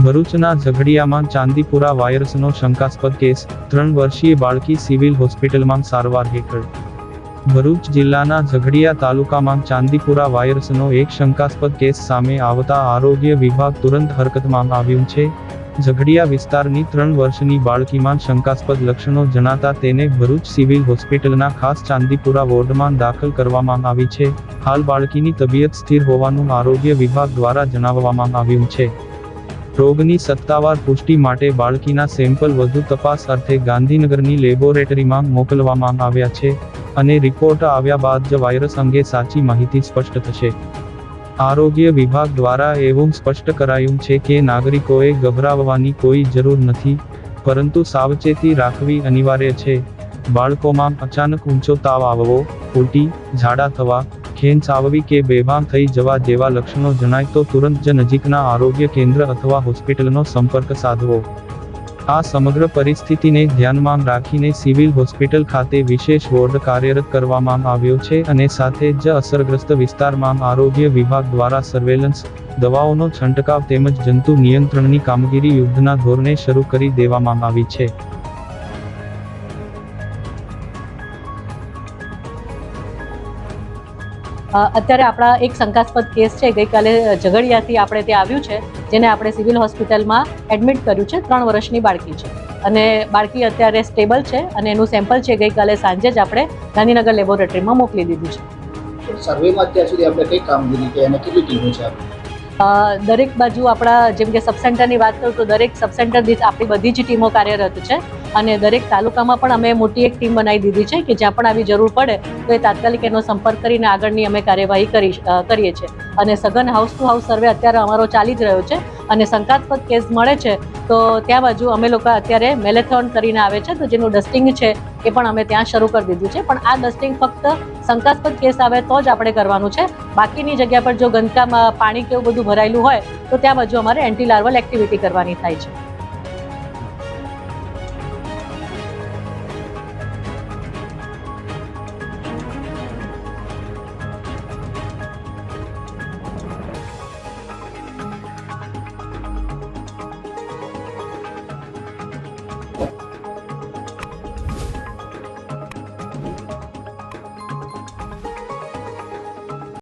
ભરૂચના ઝઘડિયામાં ચાંદીપુરા વાયરસનો શંકાસ્પદ કેસ, 3 વર્ષીય બાળકી સિવિલ હોસ્પિટલમાં સારવાર હેઠળ। ભરૂચ જિલ્લાના ઝઘડિયા તાલુકામાં ચાંદીપુરા વાયરસનો એક શંકાસ્પદ કેસ સામે આવતા આરોગ્ય વિભાગ તુરંત હરકતમાં આવ્યું છે। ઝઘડિયા વિસ્તારની 3 વર્ષની બાળકીમાં શંકાસ્પદ લક્ષણો જણાતા તેને ભરૂચ સિવિલ હોસ્પિટલના ખાસ ચાંદીપુરા વોર્ડમાં દાખલ કરવામાં આવી છે। હાલ બાળકીની તબિયત સ્થિર હોવાનું આરોગ્ય વિભાગ દ્વારા જણાવવામાં આવ્યું છે। રોગની સત્તાવાર પુષ્ટિ માટે બાળકીના સેમ્પલ વધુ તપાસ અર્થે ગાંધીનગરની લેબોરેટરીમાં મોકલવામાં આવ્યા છે અને રિપોર્ટ આવ્યા બાદ જ વાયરસ અંગે સાચી માહિતી સ્પષ્ટ થશે। આરોગ્ય વિભાગ દ્વારા એવું સ્પષ્ટ કરાયું છે કે નાગરિકોએ ગભરાવવાની કોઈ જરૂર નથી, પરંતુ સાવચેતી રાખવી અનિવાર્ય છે। બાળકોમાં અચાનક ઊંચો તાવ આવવો, ઉલટી, ઝાડા થવા, ખેંચ આવવી કે બેભાન થઈ જવા જેવા લક્ષણો જણાય તો તુરંત જ નજીકના આરોગ્ય કેન્દ્ર અથવા હોસ્પિટલનો સંપર્ક સાધવો। આ સમગ્ર પરિસ્થિતિને ધ્યાનમાં રાખીને સિવિલ હોસ્પિટલ ખાતે વિશેષ વોર્ડ કાર્યરત કરવામાં આવ્યો છે અને સાથે જ અસરગ્રસ્ત વિસ્તારમાં આરોગ્ય વિભાગ દ્વારા સર્વેલન્સ, દવાઓનો છંટકાવ તેમજ જંતુ નિયંત્રણની કામગીરી યુદ્ધના ધોરણે શરૂ કરી દેવામાં આવી છે। અત્યારે આપણા એક શંકાસ્પદ કેસ છે, ગઈકાલે ઝઘડિયાથી આપણે ત્યાં આવ્યું છે, જેને આપણે સિવિલ હોસ્પિટલમાં એડમિટ કર્યું છે। 3 વર્ષની બાળકી છે અને બાળકી અત્યારે સ્ટેબલ છે અને એનું સેમ્પલ છે ગઈકાલે સાંજે જ આપણે ગાંધીનગર લેબોરેટરીમાં મોકલી દીધું છે। સર્વેમાં અત્યાર સુધી આપણે કઈ કામગીરી કે અને કેટલી ટીમો છે? દરેક બાજુ આપણા જેમ કે સબ સેન્ટરની વાત કરું તો દરેક સબ સેન્ટર દીઠ આપણી બધી જ ટીમો કાર્યરત છે અને દરેક તાલુકામાં પણ અમે મોટી એક ટીમ બનાવી દીધી છે કે જ્યાં પણ આવી જરૂર પડે તો એ તાત્કાલિક એનો સંપર્ક કરીને આગળની અમે કાર્યવાહી કરીએ છીએ અને સઘન હાઉસ ટુ હાઉસ સર્વે અત્યારે અમારો ચાલી જ રહ્યો છે અને શંકાસ્પદ કેસ મળે છે તો ત્યાં બાજુ અમે લોકો અત્યારે મેલેથોન કરીને આવે છે, તો જેનું ડસ્ટિંગ છે એ પણ અમે ત્યાં શરૂ કરી દીધું છે। પણ આ ડસ્ટિંગ ફક્ત શંકાસ્પદ કેસ આવે તો જ આપણે કરવાનું છે, બાકીની જગ્યા પર જો ગંદકામાં પાણી કે એવું બધું ભરાયેલું હોય તો ત્યાં બાજુ અમારે એન્ટી લાર્વલ એક્ટિવિટી કરવાની થાય છે।